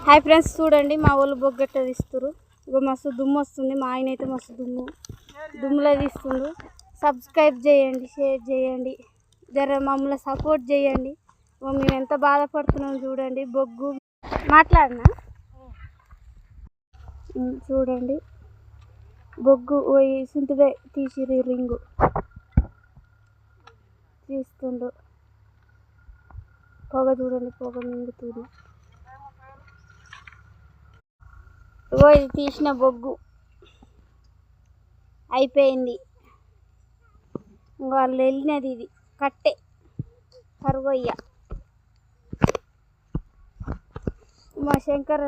Hi friends, చూడండి మా వాళ్ళు బొగ్గట్ట తీస్తురు. ఇక మస్తు దుమ్ము వస్తుంది. మా ఆయన అయితే మస్తు దుమ్ములో తీస్తుండు. సబ్స్క్రైబ్ చేయండి, షేర్ చేయండి, జర మమ్మల్ని సపోర్ట్ చేయండి. మేము ఎంత బాధపడుతున్నాం చూడండి. బొగ్గు మాట్లాడినా చూడండి, బొగ్గు సుంటిదే తీసిరి రింగు తీస్తుండు. పొగ చూడండి, పొగ మింగుతుంది. ఇది తీసిన బొగ్గు అయిపోయింది. వాళ్ళు వెళ్ళినది ఇది కట్టే కరువయ్య. మా శంకర్